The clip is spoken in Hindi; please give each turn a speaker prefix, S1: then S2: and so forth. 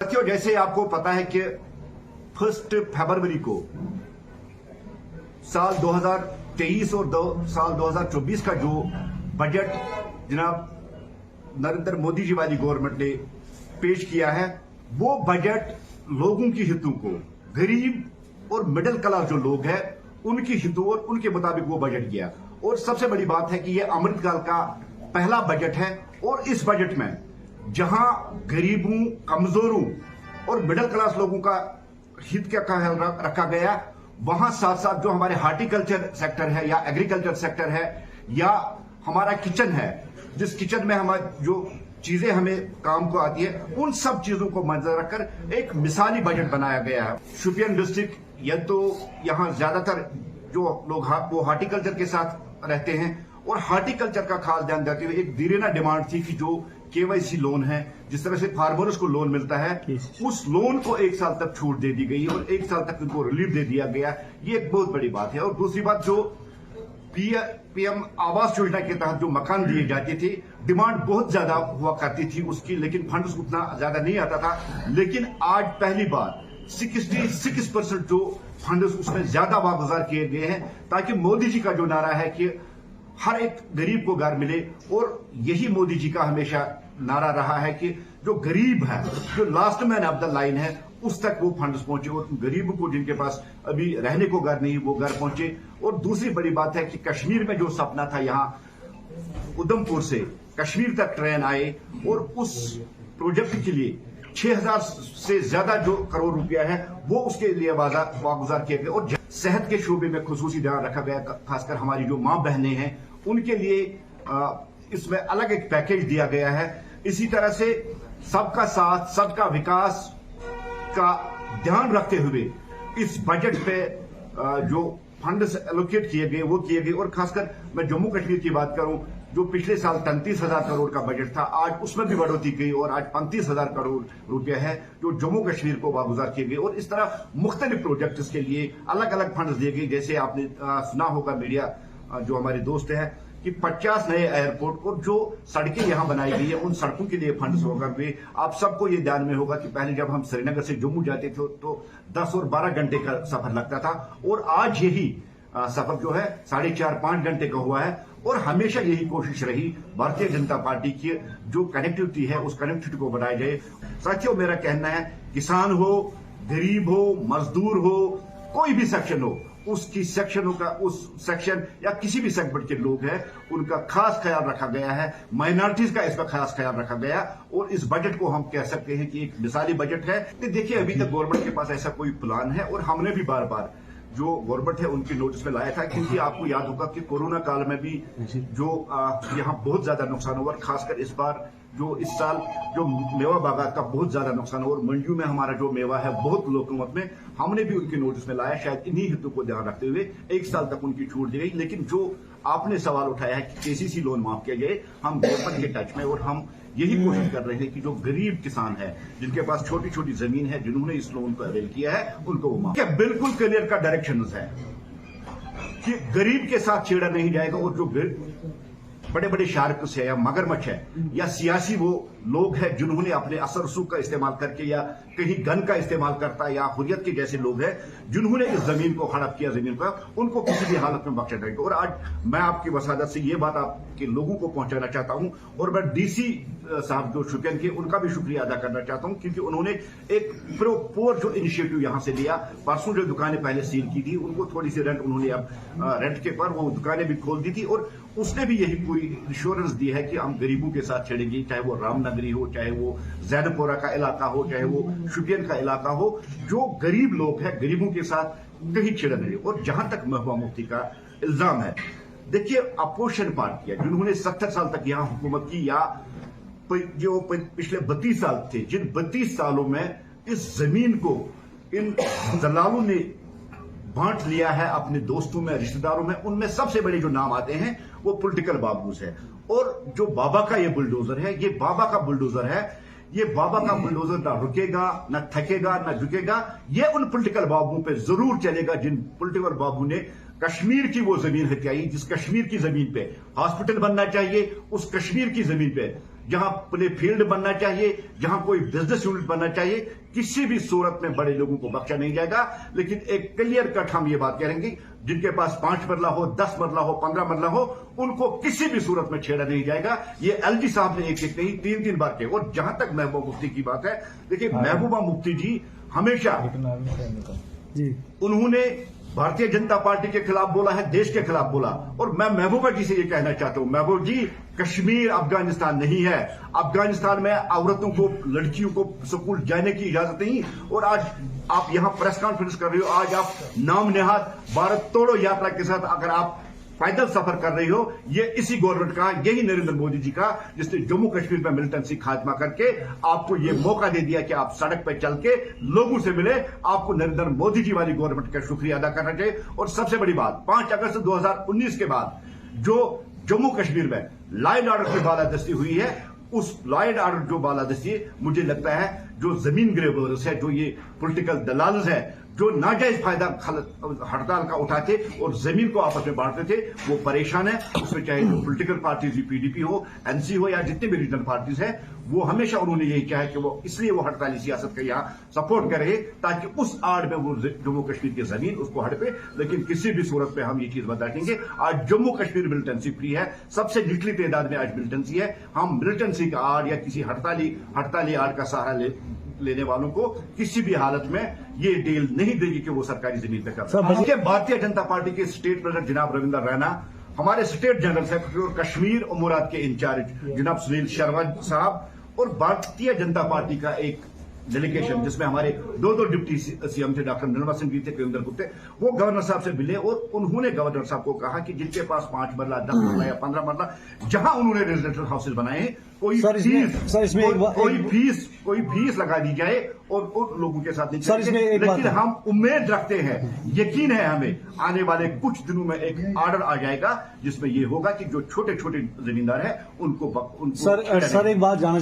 S1: साथियों, जैसे आपको पता है कि 1 फरवरी को साल 2023 और साल 2024 का जो बजट जनाब नरेंद्र मोदी जी वाली गवर्नमेंट ने पेश किया है, वो बजट लोगों की हितों को, गरीब और मिडिल क्लास जो लोग हैं उनकी हितों और उनके मुताबिक वो बजट किया। और सबसे बड़ी बात है कि ये अमृतकाल का पहला बजट है और इस बजट में जहां गरीबों, कमजोरों और मिडिल क्लास लोगों का हित का ख्याल रखा गया, वहां साथ साथ जो हमारे हार्टिकल्चर सेक्टर है या एग्रीकल्चर सेक्टर है या हमारा किचन है, जिस किचन में हमारी जो चीजें हमें काम को आती है, उन सब चीजों को मद्देनजर रखकर एक मिसाली बजट बनाया गया है। शोपियान डिस्ट्रिक्ट या तो यहां ज्यादातर जो लोग वो हार्टिकल्चर के साथ रहते हैं और हार्टिकल्चर का खास ध्यान देते हुए एक दीरेना डिमांड थी कि जो केवाईसी लोन है, जिस तरह से फार्मर्स को लोन मिलता है, उस लोन को 1 साल तक छूट दे दी गई और 1 साल तक उनको रिलीफ दे दिया गया। ये एक बहुत बड़ी बात है। और दूसरी बात, जो पीएम आवास योजना के तहत जो मकान दिए जाते थे, डिमांड बहुत ज्यादा हुआ करती थी उसकी, लेकिन फंड्स उतना ज्यादा नहीं आता था। लेकिन आज पहली बार 66% जो फंड्स उसमें ज्यादा वागुजार किए गए हैं, ताकि मोदी जी का जो नारा है कि हर एक गरीब को घर मिले, और यही मोदी जी का हमेशा नारा रहा है कि जो गरीब है, जो last man of the line है, उस तक वो फंड्स पहुंचे और गरीबों को जिनके पास अभी रहने को घर नहीं, वो घर पहुंचे। और दूसरी बड़ी बात है कि कश्मीर में जो सपना था, यहां उधमपुर से कश्मीर तक ट्रेन आए, और उस प्रोजेक्ट के लिए 6000 से ज्यादा जो करोड़ रुपया है वो उसके लिए वागुजार किए गए। और सेहत के शोबे में खुसूसी ध्यान रखा गया, खासकर हमारी जो मां बहनें हैं उनके लिए इसमें अलग एक पैकेज दिया गया है। इसी तरह से सबका साथ, सबका विकास का ध्यान रखते हुए इस बजट पे जो फंड्स एलोकेट किए गए वो किए गए। और खासकर मैं जम्मू कश्मीर की बात करूं, जो पिछले साल 33,000 करोड़ का बजट था, आज उसमें भी बढ़ोतरी गई और आज 35,000 करोड़ रुपया है जो जम्मू कश्मीर को वागुजार किए गए। और इस तरह मुख्तलिफ प्रोजेक्ट्स के लिए अलग अलग फंड्स दिए गए। जैसे आपने सुना होगा, मीडिया जो हमारे दोस्त है, कि 50 नए एयरपोर्ट और जो सड़कें यहां बनाई गई है, उन सड़कों के लिए फंड्स होगा भी। आप सबको ये ध्यान में होगा कि पहले जब हम श्रीनगर से जम्मू जाते थे तो 10 और 12 घंटे का सफर लगता था, और आज यही सफर जो है 4.5-5 घंटे का हुआ है। और हमेशा यही कोशिश रही भारतीय जनता पार्टी की, जो कनेक्टिविटी है उस कनेक्टिविटी को बढ़ाया जाए। साथियों, मेरा कहना है, किसान हो, गरीब हो, मजदूर हो, कोई भी सेक्शन हो, उसकी सेक्शनों का, उस सेक्शन या किसी भी सेगमेंट के लोग हैं, उनका खास ख्याल रखा गया है। माइनॉरिटीज का इसका खास ख्याल रखा गया। और इस बजट को हम कह सकते हैं कि एक मिसाली बजट है। देखिए, अभी तक गवर्नमेंट के पास ऐसा कोई प्लान है, और हमने भी बार बार जो गवर्नमेंट है उनकी नोटिस में लाया था, क्योंकि आपको याद होगा कि कोरोना काल में भी जो यहाँ बहुत ज्यादा नुकसान हुआ, खासकर इस बार जो इस साल जो मेवा बागात का बहुत ज्यादा नुकसान हुआ, और मंडियों में हमारा जो मेवा है बहुत लो कीमत में, हमने भी उनकी नोटिस में लाया। शायद इन्हीं हितों को ध्यान रखते हुए 1 साल तक उनकी छूट दी गई। लेकिन जो आपने सवाल उठाया है कि केसीसी लोन माफ किया जाए, हम गवर्नमेंट के टच में, और हम यही कोशिश कर रहे हैं कि जो गरीब किसान है, जिनके पास छोटी छोटी जमीन है, जिन्होंने इस लोन को अवेल किया है, उनको वो माफ। बिल्कुल क्लियर का डायरेक्शन है कि गरीब के साथ छेड़ा नहीं जाएगा। और जो बड़े बड़े शार्क्स है या मगरमच्छ है या सियासी वो लोग हैं जिन्होंने अपने असर रसूख का इस्तेमाल करके या कहीं गन का इस्तेमाल करता या हुर्रियत के जैसे लोग हैं जिन्होंने इस जमीन को हड़प किया, जमीन का, उनको किसी भी हालत में बख्शा जाएगा। और आज मैं आपकी वसादत से ये बात आपके लोगों को पहुंचाना चाहता हूं, और मैं डीसी साहब जो शोपियान के, उनका भी शुक्रिया अदा करना चाहता हूं, क्योंकि उन्होंने एक प्रोपोर जो इनिशिएटिव यहां से लिया। परसों जो दुकानें पहले सील की थी, उनको थोड़ी सी रेंट उन्होंने अब रेंट के पर वो दुकानें भी खोल दी थी, और उसने भी यही पूरी इंश्योरेंस दी है कि हम गरीबों के साथ छेड़ेंगे, चाहे वो रामनगरी हो, चाहे वो जैदपुरा का इलाका हो, चाहे वो शोपियान का इलाका हो। जो गरीब लोग हैं, गरीबों के साथ कहीं छेड़ा नहीं। और जहां तक महबूबा मुफ्ती का इल्जाम है, देखिए, अपोजिशन पार्टी है जिन्होंने 70 साल तक यहां हुकूमत की, या जो पिछले 32 साल थे, जिन 32 सालों में इस जमीन को इन दलालों ने बांट लिया है अपने दोस्तों में, रिश्तेदारों में, उनमें सबसे बड़े जो नाम आते हैं वो पॉलिटिकल बाबूज है। और जो बाबा का ये बुलडोजर है, ये बाबा का बुलडोजर है, ये बाबा का बुलडोजर ना रुकेगा, ना थकेगा, ना झुकेगा। ये उन पॉलिटिकल बाबुओं पे जरूर चलेगा जिन पॉलिटिकल बाबू ने कश्मीर की वो जमीन हथियाई, जिस कश्मीर की जमीन पे हॉस्पिटल बनना चाहिए, उस कश्मीर की जमीन पे जहां प्ले फील्ड बनना चाहिए, जहां कोई बिजनेस यूनिट बनना चाहिए, किसी भी सूरत में बड़े लोगों को बख्शा नहीं जाएगा। लेकिन एक क्लियर कट हम ये बात करेंगे, जिनके पास 5 मरला हो, 10 मरला हो, 15 मरला हो, उनको किसी भी सूरत में छेड़ा नहीं जाएगा। ये एलजी साहब ने एक नहीं 3 बार किया। और जहां तक महबूबा मुफ्ती की बात है, देखिए महबूबा मुफ्ती जी हमेशा उन्होंने भारतीय जनता पार्टी के खिलाफ बोला है, देश के खिलाफ बोला। और मैं महबूबा जी से ये कहना चाहता हूं, महबूबा जी, कश्मीर अफगानिस्तान नहीं है। अफगानिस्तान में औरतों को, लड़कियों को स्कूल जाने की इजाजत नहीं। और आज आप यहां प्रेस कॉन्फ्रेंस कर रहे हो, आज आप नाम नेहाद भारत तोड़ो यात्रा के साथ अगर आप पैदल सफर कर रही हो, ये इसी गवर्नमेंट का, यही नरेंद्र मोदी जी का, जिसने जम्मू कश्मीर में मिलिटेंसी खात्मा करके आपको ये मौका दे दिया कि आप सड़क पर चल के लोगों से मिले। आपको नरेंद्र मोदी जी वाली गवर्नमेंट का शुक्रिया अदा करना चाहिए। और सबसे बड़ी बात, 5 अगस्त 2019 के बाद जो जम्मू कश्मीर में लॉ एंड ऑर्डर की बालादस्ती हुई है, उस लॉ एंड ऑर्डर जो बालादस्ती है, मुझे लगता है जो जमीन ग्रेबर्स है, जो ये पॉलिटिकल दलाल्स है, जो नाजायज फायदा हड़ताल का उठाते और जमीन को आपस में बांटते थे, वो परेशान है। उसमें चाहे जो पॉलिटिकल पार्टीज, पीडीपी हो, एनसी हो, या जितने भी रीजनल पार्टीज हैं, वो हमेशा उन्होंने यही चाहा कि वो इसलिए वो हड़ताली सियासत का यहाँ सपोर्ट करे, ताकि उस आड़ में वो जम्मू कश्मीर की जमीन उसको हड़पे। लेकिन किसी भी सूरत में हम ये चीज बताएंगे, आज जम्मू कश्मीर मिलिटेंसी फ्री है, सबसे निचली तादाद में आज मिलिटेंसी है। हम मिलिटेंसी का आड़ या किसी हड़ताली आड़ का सहारा लेने वालों को किसी भी हालत में ये डील नहीं देगी कि वो सरकारी जमीन पे कर। भारतीय जनता पार्टी के स्टेट प्रेसिडेंट जनाब रविंदर रैना, हमारे स्टेट जनरल सेक्रेटरी और कश्मीर उमूरात के इंचार्ज जनाब सुनील शर्मा साहब, और भारतीय जनता पार्टी का एक डेलीगेशन जिसमें हमारे 2 डिप्टी सीएम थे, डॉक्टर निर्मला सिंह जी थे, कविंदर गुप्ते, वो गवर्नर साहब से मिले और उन्होंने गवर्नर साहब को कहा कि जिनके पास 5 मरला, 10 मरला या 15 मरला, जहां उन्होंने रेजिडेंशियल हाउसेज बनाए हैं, कोई फीस लगा दी जाए और उन लोगों के साथ नहीं। लेकिन हम उम्मीद रखते हैं, यकीन है हमें, आने वाले कुछ दिनों में एक ऑर्डर आ जाएगा जिसमें यह होगा कि जो छोटे छोटे जमींदार हैं उनको
S2: सर एक बात जानना